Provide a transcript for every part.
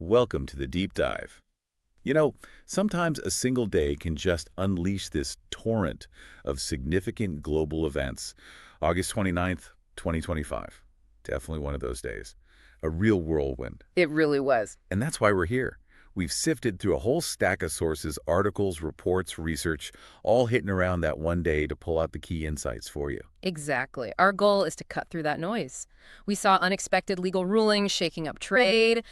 Welcome to the deep dive. You know, sometimes a single day can just unleash this torrent of significant global events. August 29th, 2025. Definitely one of those days. A real whirlwind. It really was. And that's why we're here. We've sifted through a whole stack of sources, articles, reports, research, all hitting around that one day to pull out the key insights for you. Exactly. Our goal is to cut through that noise. We saw unexpected legal rulings shaking up trade,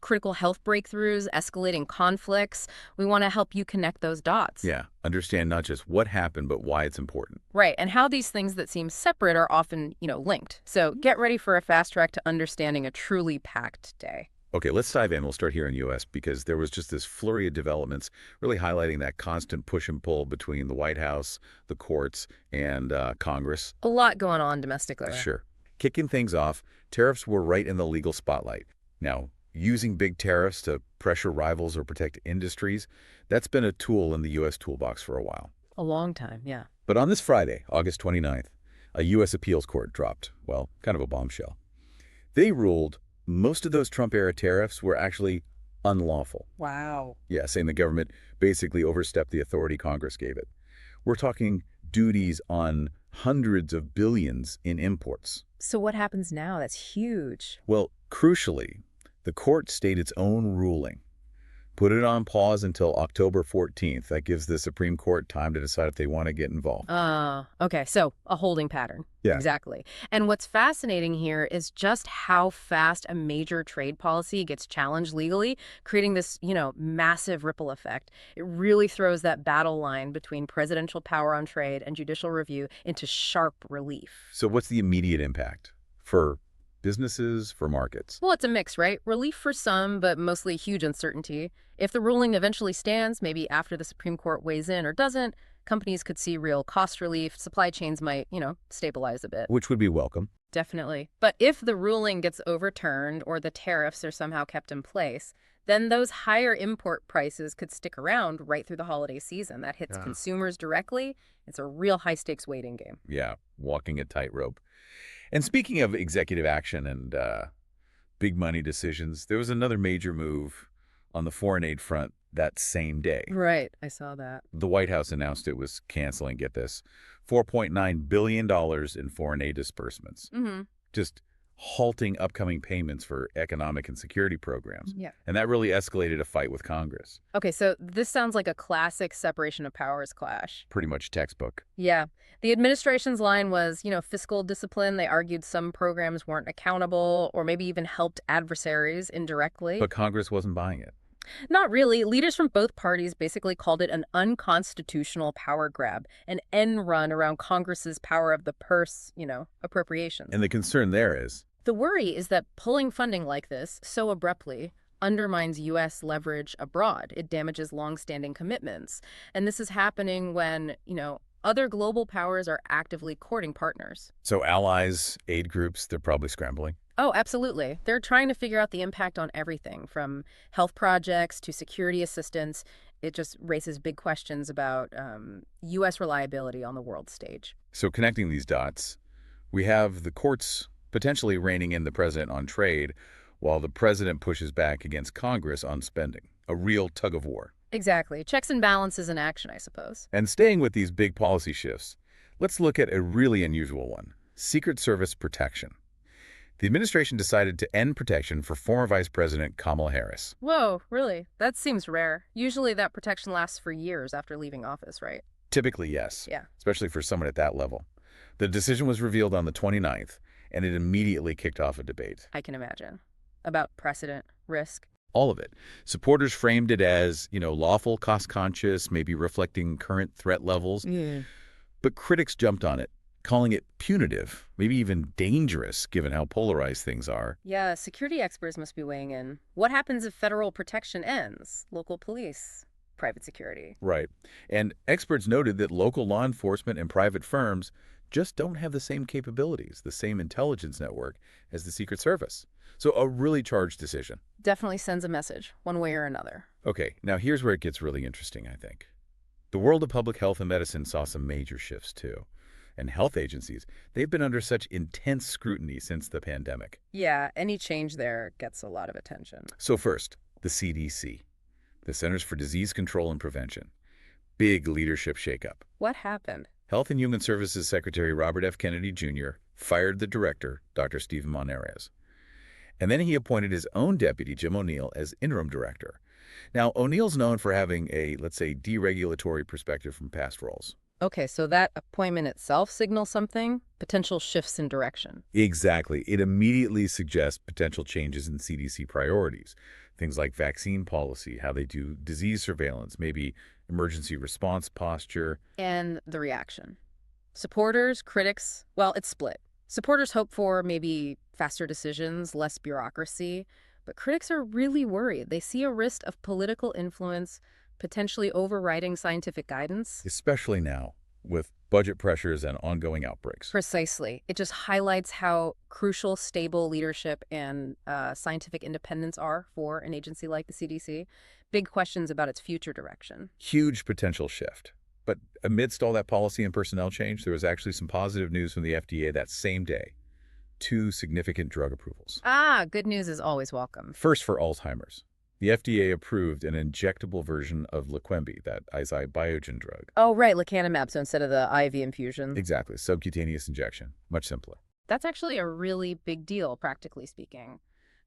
critical health breakthroughs, escalating conflicts. We want to help you connect those dots. Yeah, understand not just what happened, but why it's important. Right, and how these things that seem separate are often, linked. So get ready for a fast track to understanding a truly packed day. Okay, let's dive in. We'll start here in U.S. because there was just this flurry of developments really highlighting that constant push and pull between the White House, the courts, and Congress. A lot going on domestically. Sure. Kicking things off, tariffs were right in the legal spotlight. Now, using big tariffs to pressure rivals or protect industries, that's been a tool in the U.S. toolbox for a while. A long time, yeah. But on this Friday, August 29th, a U.S. appeals court dropped, well, kind of a bombshell. They ruled most of those Trump-era tariffs were actually unlawful. Wow. Yeah, saying the government basically overstepped the authority Congress gave it. We're talking duties on hundreds of billions in imports. So what happens now? That's huge. Well, crucially, the court stayed its own ruling. Put it on pause until October 14th. That gives the Supreme Court time to decide if they want to get involved. Okay, so a holding pattern. Yeah. Exactly. And what's fascinating here is just how fast a major trade policy gets challenged legally, creating this, massive ripple effect. It really throws that battle line between presidential power on trade and judicial review into sharp relief. So what's the immediate impact for businesses, for markets? Well, it's a mix, right? Relief for some, but mostly huge uncertainty. If the ruling eventually stands, maybe after the Supreme Court weighs in or doesn't, companies could see real cost relief. Supply chains might, stabilize a bit. Which would be welcome. Definitely. But if the ruling gets overturned or the tariffs are somehow kept in place, then those higher import prices could stick around right through the holiday season. That hits consumers directly. It's a real high-stakes waiting game. Yeah, walking a tightrope. And speaking of executive action and big money decisions, there was another major move on the foreign aid front that same day. Right, I saw that. The White House announced it was canceling, get this, $4.9 billion in foreign aid disbursements. Just halting upcoming payments for economic and security programs. Yeah. And that really escalated a fight with Congress. Okay, so this sounds like a classic separation of powers clash. Pretty much textbook. Yeah. The administration's line was, fiscal discipline. They argued some programs weren't accountable or maybe even helped adversaries indirectly. But Congress wasn't buying it. Not really. Leaders from both parties basically called it an unconstitutional power grab, an end run around Congress's power of the purse, appropriations. And the concern there is? The worry is that pulling funding like this so abruptly undermines U.S. leverage abroad. It damages longstanding commitments. And this is happening when, other global powers are actively courting partners. So allies, aid groups, they're probably scrambling. Oh, absolutely. They're trying to figure out the impact on everything from health projects to security assistance. It just raises big questions about U.S. reliability on the world stage. So connecting these dots, we have the courts potentially reining in the president on trade while the president pushes back against Congress on spending. A real tug of war. Exactly. Checks and balances in action, I suppose. And staying with these big policy shifts, let's look at a really unusual one, Secret Service protection. The administration decided to end protection for former Vice President Kamala Harris. Whoa, really? That seems rare. Usually that protection lasts for years after leaving office, right? Typically, yes. Yeah. Especially for someone at that level. The decision was revealed on the 29th, and it immediately kicked off a debate. I can imagine. About precedent, risk. All of it. Supporters framed it as, lawful, cost-conscious, maybe reflecting current threat levels. Yeah. But critics jumped on it, calling it punitive, maybe even dangerous, given how polarized things are. Yeah, security experts must be weighing in. What happens if federal protection ends? Local police, private security. Right. And experts noted that local law enforcement and private firms just don't have the same capabilities, the same intelligence network as the Secret Service. So a really charged decision. Definitely sends a message, one way or another. Okay, now here's where it gets really interesting, I think. The world of public health and medicine saw some major shifts, too. And health agencies, they've been under such intense scrutiny since the pandemic. Yeah, any change there gets a lot of attention. So first, the CDC, the Centers for Disease Control and Prevention. Big leadership shakeup. What happened? Health and Human Services Secretary Robert F. Kennedy Jr. fired the director, Dr. Stephen Monares. And then he appointed his own deputy, Jim O'Neill, as interim director. Now, O'Neill's known for having a, let's say, deregulatory perspective from past roles. Okay, so that appointment itself signals something? Potential shifts in direction. Exactly. It immediately suggests potential changes in CDC priorities. Things like vaccine policy, how they do disease surveillance, maybe emergency response posture. And the reaction. Supporters, critics, well, it's split. Supporters hope for maybe faster decisions, less bureaucracy, but critics are really worried. They see a risk of political influence potentially overriding scientific guidance. Especially now, with budget pressures and ongoing outbreaks. Precisely. It just highlights how crucial stable leadership and scientific independence are for an agency like the CDC. Big questions about its future direction. Huge potential shift. But amidst all that policy and personnel change, there was actually some positive news from the FDA that same day. 2 significant drug approvals. Ah, good news is always welcome. First, for Alzheimer's. The FDA approved an injectable version of Leqembi, that Eisai Biogen drug. Oh, right, lecanemab, so instead of the IV infusion. Exactly, subcutaneous injection. Much simpler. That's actually a really big deal, practically speaking.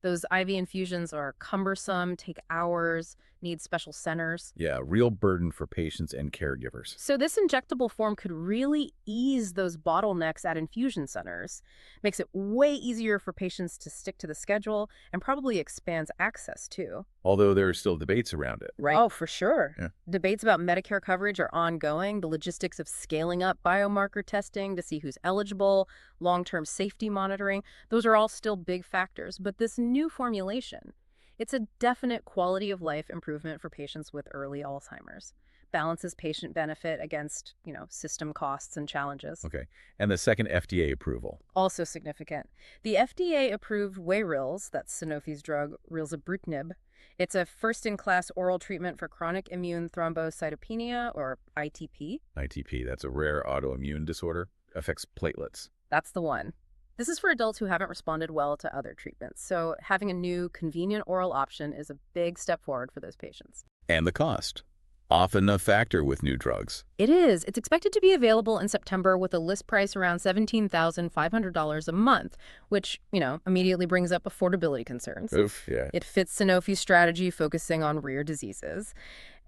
Those IV infusions are cumbersome, take hours, need special centers. Yeah, real burden for patients and caregivers. So this injectable form could really ease those bottlenecks at infusion centers. Makes it way easier for patients to stick to the schedule and probably expands access, too. Although there are still debates around it. Right. Oh, for sure. Yeah. Debates about Medicare coverage are ongoing. The logistics of scaling up biomarker testing to see who's eligible, long-term safety monitoring, those are all still big factors. But this new formulation, it's a definite quality of life improvement for patients with early Alzheimer's. Balances patient benefit against, system costs and challenges. Okay. And the second FDA approval. Also significant. The FDA approved Wayrils, that's Sanofi's drug, rilzabrutinib. It's a first-in-class oral treatment for chronic immune thrombocytopenia, or ITP. ITP, that's a rare autoimmune disorder. Affects platelets. That's the one. This is for adults who haven't responded well to other treatments, so having a new, convenient oral option is a big step forward for those patients. And the cost. Often a factor with new drugs. It is. It's expected to be available in September with a list price around $17,500 a month, which, immediately brings up affordability concerns. Oof, yeah. It fits Sanofi's strategy focusing on rare diseases,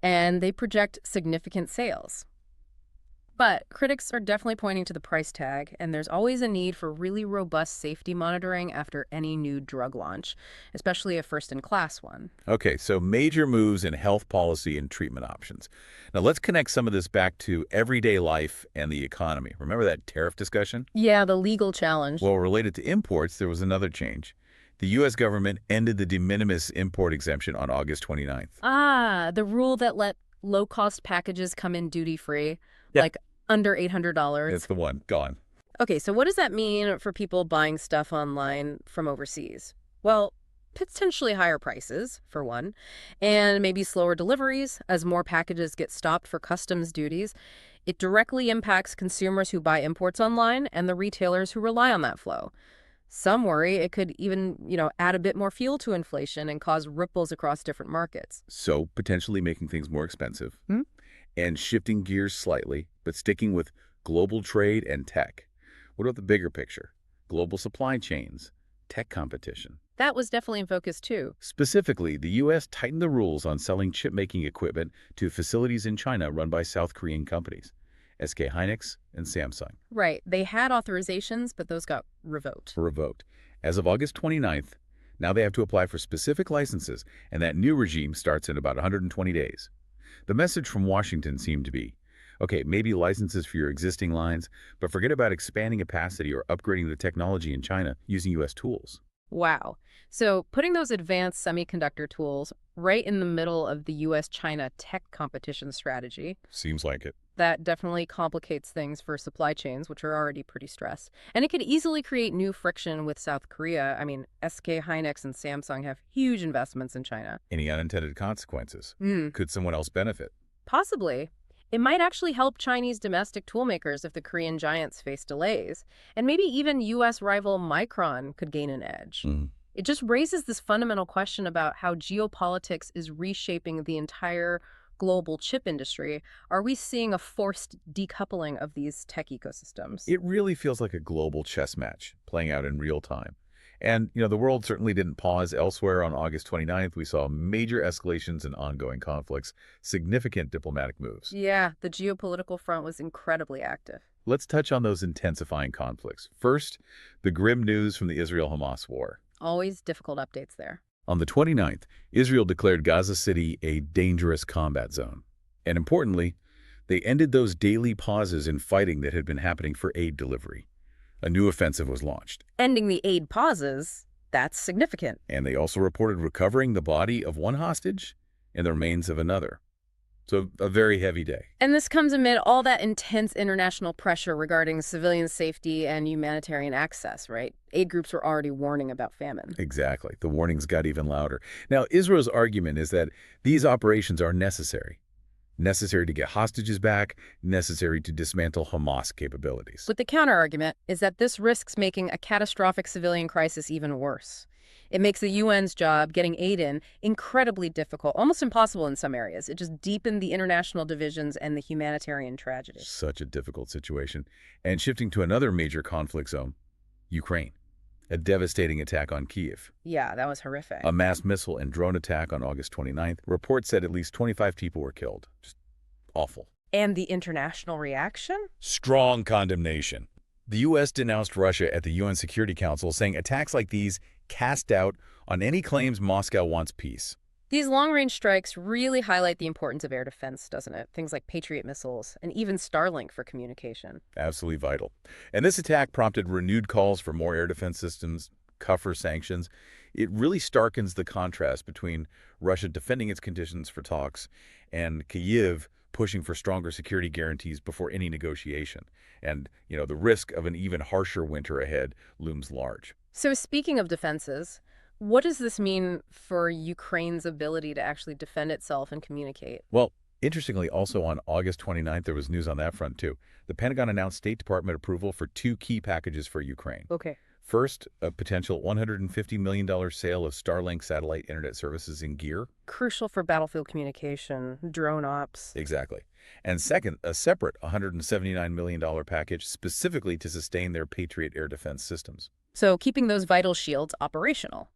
and they project significant sales. But critics are definitely pointing to the price tag, and there's always a need for really robust safety monitoring after any new drug launch, especially a first-in-class one. Okay, so major moves in health policy and treatment options. Now let's connect some of this back to everyday life and the economy. Remember that tariff discussion? Yeah, the legal challenge. Well, related to imports, there was another change. The U.S. government ended the de minimis import exemption on August 29th. Ah, the rule that let low-cost packages come in duty-free, Yeah. like under $800. It's the one. Gone. Okay, so what does that mean for people buying stuff online from overseas? Well, potentially higher prices, for one, and maybe slower deliveries as more packages get stopped for customs duties. It directly impacts consumers who buy imports online and the retailers who rely on that flow. Some worry it could even, add a bit more fuel to inflation and cause ripples across different markets. So potentially making things more expensive. Hmm? And shifting gears slightly, but sticking with global trade and tech. What about the bigger picture? Global supply chains, tech competition. That was definitely in focus, too. Specifically, the U.S. tightened the rules on selling chip-making equipment to facilities in China run by South Korean companies, SK Hynix and Samsung. Right. They had authorizations, but those got revoked. As of August 29th, now they have to apply for specific licenses, and that new regime starts in about 120 days. The message from Washington seemed to be, okay, maybe licenses for your existing lines, but forget about expanding capacity or upgrading the technology in China using U.S. tools. Wow. So putting those advanced semiconductor tools right in the middle of the U.S.-China tech competition strategy, Seems like it. that definitely complicates things for supply chains, which are already pretty stressed. And it could easily create new friction with South Korea. I mean, SK Hynix and Samsung have huge investments in China. Any unintended consequences? Could someone else benefit? Possibly. It might actually help Chinese domestic toolmakers if the Korean giants face delays. And maybe even U.S. rival Micron could gain an edge. Mhm. It just raises this fundamental question about how geopolitics is reshaping the entire global chip industry. Are we seeing a forced decoupling of these tech ecosystems? It really feels like a global chess match playing out in real time. And, the world certainly didn't pause elsewhere. On August 29th, we saw major escalations and ongoing conflicts, significant diplomatic moves. Yeah, the geopolitical front was incredibly active. Let's touch on those intensifying conflicts. First, the grim news from the Israel-Hamas war. Always difficult updates there. On the 29th, Israel declared Gaza City a dangerous combat zone. And importantly, they ended those daily pauses in fighting that had been happening for aid delivery. A new offensive was launched. Ending the aid pauses, that's significant. And they also reported recovering the body of one hostage and the remains of another. So a very heavy day. And this comes amid all that intense international pressure regarding civilian safety and humanitarian access, right? Aid groups were already warning about famine. Exactly. The warnings got even louder. Now, Israel's argument is that these operations are necessary. Necessary to get hostages back, necessary to dismantle Hamas capabilities. But the counterargument is that this risks making a catastrophic civilian crisis even worse. It makes the UN's job, getting aid in, incredibly difficult, almost impossible in some areas. It just deepened the international divisions and the humanitarian tragedy. Such a difficult situation. And shifting to another major conflict zone, Ukraine. A devastating attack on Kyiv. Yeah, that was horrific. A mass missile and drone attack on August 29th. Reports said at least 25 people were killed. Just awful. And the international reaction? Strong condemnation. The U.S. denounced Russia at the UN Security Council, saying attacks like these cast doubt on any claims Moscow wants peace. These long-range strikes really highlight the importance of air defense, doesn't it? Things like Patriot missiles and even Starlink for communication. Absolutely vital. And this attack prompted renewed calls for more air defense systems, tougher sanctions. It really starkens the contrast between Russia defending its conditions for talks and Kyiv pushing for stronger security guarantees before any negotiation. And, the risk of an even harsher winter ahead looms large. So speaking of defenses, what does this mean for Ukraine's ability to actually defend itself and communicate? Well, interestingly, also on August 29th, there was news on that front, too. The Pentagon announced State Department approval for two key packages for Ukraine. Okay. First, a potential $150 million sale of Starlink satellite internet services in gear. Crucial for battlefield communication, drone ops. Exactly. And second, a separate $179 million package specifically to sustain their Patriot air defense systems. So keeping those vital shields operational.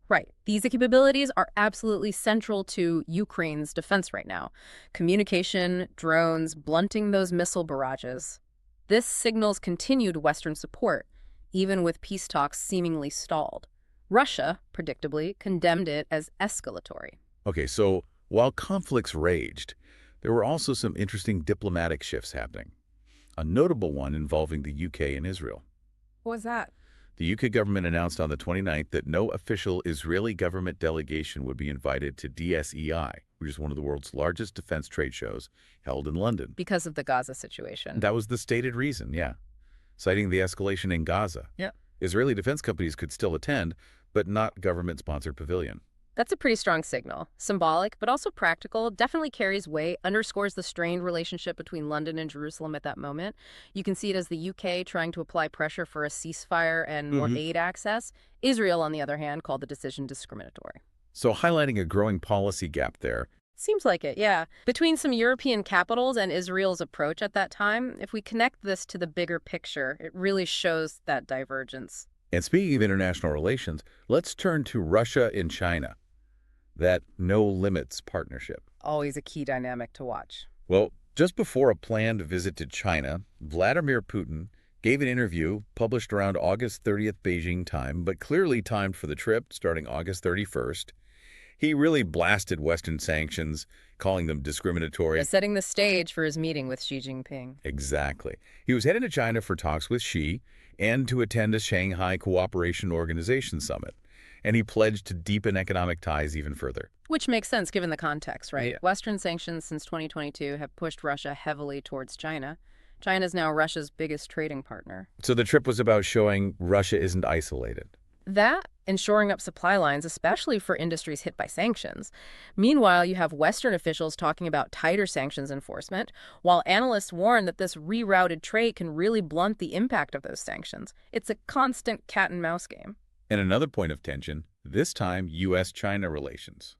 Right. These capabilities are absolutely central to Ukraine's defense right now. Communication, drones, blunting those missile barrages. This signals continued Western support, even with peace talks seemingly stalled. Russia, predictably, condemned it as escalatory. Okay, so while conflicts raged, there were also some interesting diplomatic shifts happening. A notable one involving the UK and Israel. What was that? The UK government announced on the 29th that no official Israeli government delegation would be invited to DSEI, which is one of the world's largest defense trade shows, held in London. Because of the Gaza situation. That was the stated reason, yeah. Citing the escalation in Gaza. Yeah. Israeli defense companies could still attend, but not government-sponsored pavilion. That's a pretty strong signal. Symbolic, but also practical, definitely carries weight, underscores the strained relationship between London and Jerusalem at that moment. You can see it as the UK trying to apply pressure for a ceasefire and more aid access. Israel, on the other hand, called the decision discriminatory. So highlighting a growing policy gap there. Seems like it, yeah. Between some European capitals and Israel's approach at that time, if we connect this to the bigger picture, it really shows that divergence. And speaking of international relations, let's turn to Russia and China. That no-limits partnership. Always a key dynamic to watch. Well, just before a planned visit to China, Vladimir Putin gave an interview published around August 30th Beijing time, but clearly timed for the trip starting August 31st. He really blasted Western sanctions, calling them discriminatory. Setting the stage for his meeting with Xi Jinping. Exactly. He was headed to China for talks with Xi and to attend a Shanghai Cooperation Organization summit. And he pledged to deepen economic ties even further. Which makes sense given the context, right? Yeah. Western sanctions since 2022 have pushed Russia heavily towards China. China is now Russia's biggest trading partner. So the trip was about showing Russia isn't isolated. That and shoring up supply lines, especially for industries hit by sanctions. Meanwhile, you have Western officials talking about tighter sanctions enforcement, while analysts warn that this rerouted trade can really blunt the impact of those sanctions. It's a constant cat and mouse game. And another point of tension, this time U.S.-China relations.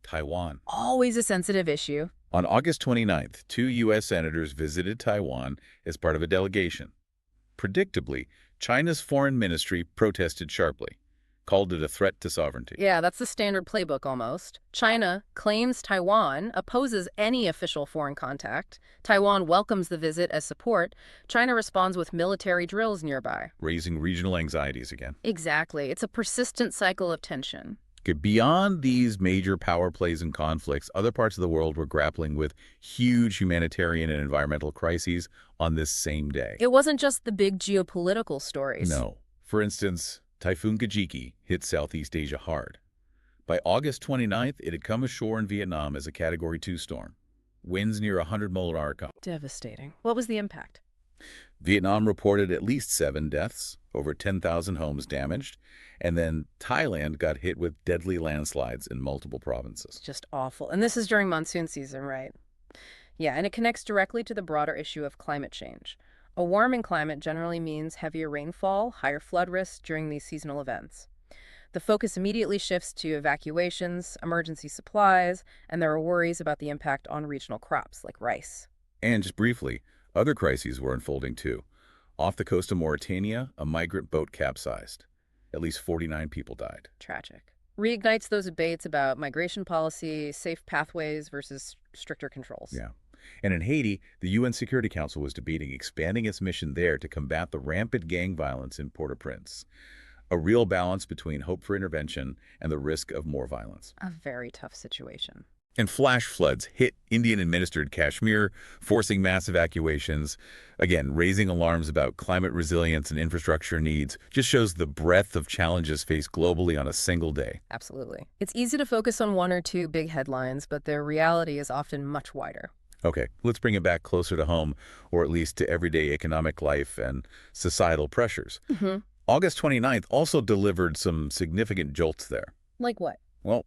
Taiwan. Always a sensitive issue. On August 29th, 2 U.S. senators visited Taiwan as part of a delegation. Predictably, China's foreign ministry protested sharply, called it a threat to sovereignty. Yeah, that's the standard playbook almost. China claims Taiwan, opposes any official foreign contact. Taiwan welcomes the visit as support. China responds with military drills nearby. Raising regional anxieties again. Exactly. It's a persistent cycle of tension. Okay, beyond these major power plays and conflicts, other parts of the world were grappling with huge humanitarian and environmental crises on this same day. It wasn't just the big geopolitical stories. No. For instance, Typhoon Kajiki hit Southeast Asia hard. By August 29th, it had come ashore in Vietnam as a Category 2 storm. Winds near 100 mph. Devastating. What was the impact? Vietnam reported at least 7 deaths, over 10,000 homes damaged, and then Thailand got hit with deadly landslides in multiple provinces. Just awful. And this is during monsoon season, right? Yeah, and it connects directly to the broader issue of climate change. A warming climate generally means heavier rainfall, higher flood risks during these seasonal events. The focus immediately shifts to evacuations, emergency supplies, and there are worries about the impact on regional crops like rice. And just briefly, other crises were unfolding too. Off the coast of Mauritania, a migrant boat capsized. At least 49 people died. Tragic. Reignites those debates about migration policy, safe pathways versus stricter controls. Yeah. And in Haiti, the UN Security Council was debating expanding its mission there to combat the rampant gang violence in Port-au-Prince. A real balance between hope for intervention and the risk of more violence. A very tough situation. And flash floods hit Indian-administered Kashmir, forcing mass evacuations. Again, raising alarms about climate resilience and infrastructure needs just shows the breadth of challenges faced globally on a single day. Absolutely. It's easy to focus on one or two big headlines, but their reality is often much wider. Okay, let's bring it back closer to home, or at least to everyday economic life and societal pressures. August 29th also delivered some significant jolts there. Like what? Well,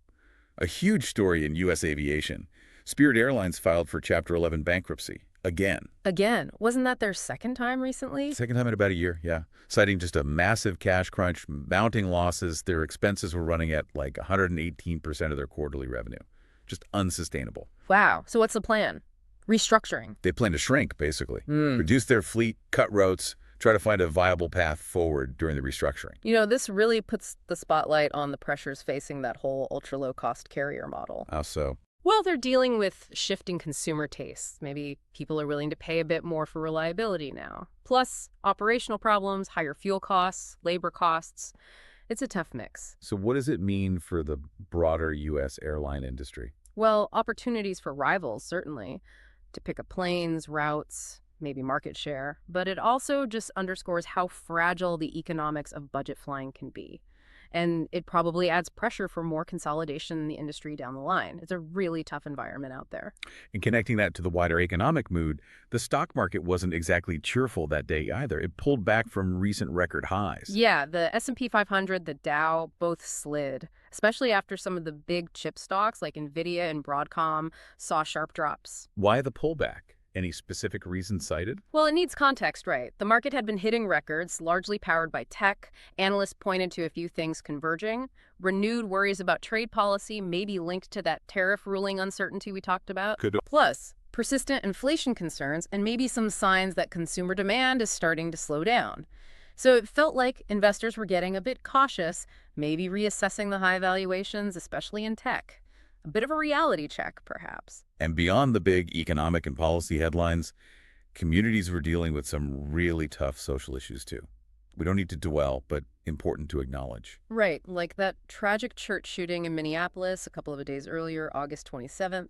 a huge story in U.S. aviation. Spirit Airlines filed for Chapter 11 bankruptcy. Again. Again? Wasn't that their second time recently? Second time in about a year, yeah. Citing just a massive cash crunch, mounting losses. Their expenses were running at like 118% of their quarterly revenue. Just unsustainable. Wow. So what's the plan? Restructuring. They plan to shrink, basically. Reduce their fleet, cut routes, try to find a viable path forward during the restructuring. You know, this really puts the spotlight on the pressures facing that whole ultra-low-cost carrier model. How so? Well, they're dealing with shifting consumer tastes. Maybe people are willing to pay a bit more for reliability now. Plus, operational problems, higher fuel costs, labor costs. It's a tough mix. So what does it mean for the broader U.S. airline industry? Well, opportunities for rivals, certainly, to pick up planes, routes, maybe market share. But it also just underscores how fragile the economics of budget flying can be. And it probably adds pressure for more consolidation in the industry down the line. It's a really tough environment out there. And connecting that to the wider economic mood, the stock market wasn't exactly cheerful that day either. It pulled back from recent record highs. Yeah, the S&P 500, the Dow, both slid, especially after some of the big chip stocks like Nvidia and Broadcom saw sharp drops. Why the pullback? Any specific reason cited? Well, it needs context, right? The market had been hitting records, largely powered by tech. Analysts pointed to a few things converging. Renewed worries about trade policy, maybe linked to that tariff ruling uncertainty we talked about. Plus, persistent inflation concerns and maybe some signs that consumer demand is starting to slow down. So it felt like investors were getting a bit cautious, maybe reassessing the high valuations, especially in tech. A bit of a reality check, perhaps. And beyond the big economic and policy headlines, communities were dealing with some really tough social issues too. We don't need to dwell, but important to acknowledge. Right, like that tragic church shooting in Minneapolis a couple of days earlier, August 27th,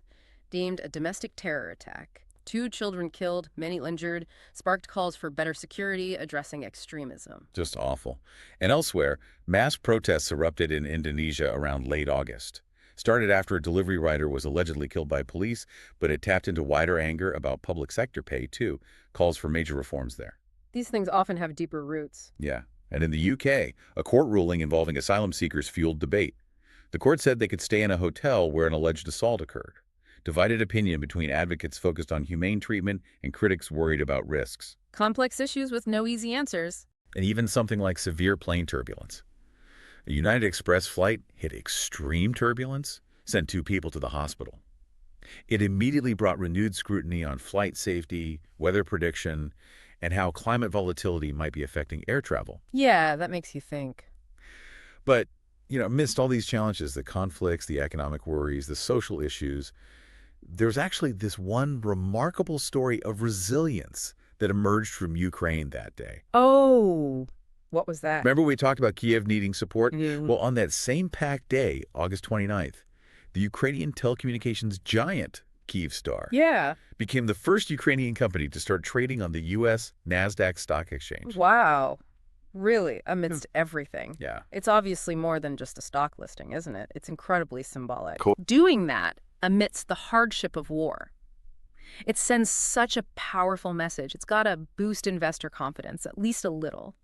deemed a domestic terror attack. 2 children killed, many injured, sparked calls for better security, addressing extremism. Just awful. And elsewhere, mass protests erupted in Indonesia around late August. Started after a delivery rider was allegedly killed by police, but it tapped into wider anger about public sector pay, too. Calls for major reforms there. These things often have deeper roots. Yeah. And in the UK, a court ruling involving asylum seekers fueled debate. The court said they could stay in a hotel where an alleged assault occurred. Divided opinion between advocates focused on humane treatment and critics worried about risks. Complex issues with no easy answers. And even something like severe plane turbulence. A United Express flight hit extreme turbulence, sent 2 people to the hospital. It immediately brought renewed scrutiny on flight safety, weather prediction, and how climate volatility might be affecting air travel. Yeah, that makes you think. But, amidst all these challenges, the conflicts, the economic worries, the social issues, there's actually this one remarkable story of resilience that emerged from Ukraine that day. Oh, what was that? Remember we talked about Kiev needing support? Mm. Well, on that same packed day, August 29th, the Ukrainian telecommunications giant Kyivstar Yeah. became the first Ukrainian company to start trading on the U.S. NASDAQ stock exchange. Wow. Really, amidst everything. Yeah. It's obviously more than just a stock listing, isn't it? It's incredibly symbolic. Cool. Doing that amidst the hardship of war. It sends such a powerful message. It's got to boost investor confidence, at least a little.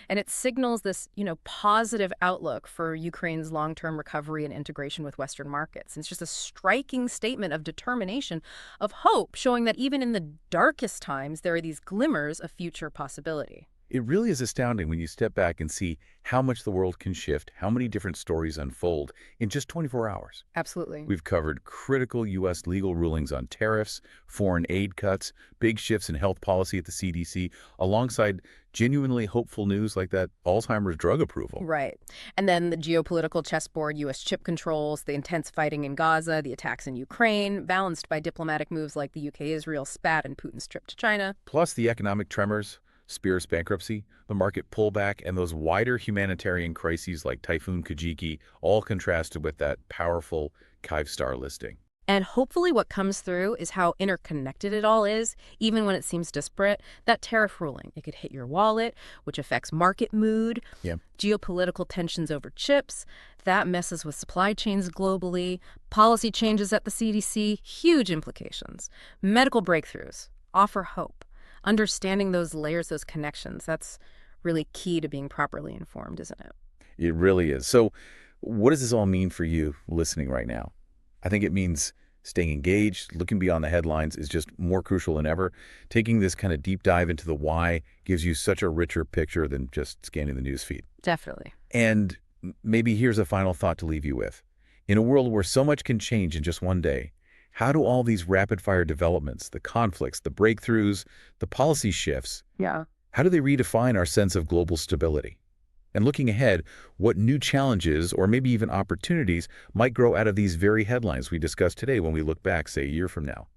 And it signals this, positive outlook for Ukraine's long-term recovery and integration with Western markets. And it's just a striking statement of determination, of hope, showing that even in the darkest times, there are these glimmers of future possibility. It really is astounding when you step back and see how much the world can shift, how many different stories unfold in just 24 hours. Absolutely. We've covered critical U.S. legal rulings on tariffs, foreign aid cuts, big shifts in health policy at the CDC, alongside genuinely hopeful news like that Alzheimer's drug approval. Right. And then the geopolitical chessboard, U.S. chip controls, the intense fighting in Gaza, the attacks in Ukraine, balanced by diplomatic moves like the UK-Israel spat and Putin's trip to China. Plus the economic tremors, Spears bankruptcy, the market pullback, and those wider humanitarian crises like Typhoon Kajiki, all contrasted with that powerful Kyivstar listing. And hopefully what comes through is how interconnected it all is, even when it seems disparate. That tariff ruling, it could hit your wallet, which affects market mood, Yeah. geopolitical tensions over chips, that messes with supply chains globally, policy changes at the CDC, huge implications. Medical breakthroughs offer hope. Understanding those layers, those connections, that's really key to being properly informed, isn't it? It really is. So what does this all mean for you listening right now? I think it means staying engaged, looking beyond the headlines is just more crucial than ever. Taking this kind of deep dive into the why gives you such a richer picture than just scanning the news feed. Definitely. And maybe here's a final thought to leave you with. In a world where so much can change in just one day, how do all these rapid-fire developments, the conflicts, the breakthroughs, the policy shifts, Yeah. how do they redefine our sense of global stability? And looking ahead, what new challenges or maybe even opportunities might grow out of these very headlines we discussed today when we look back, say, a year from now?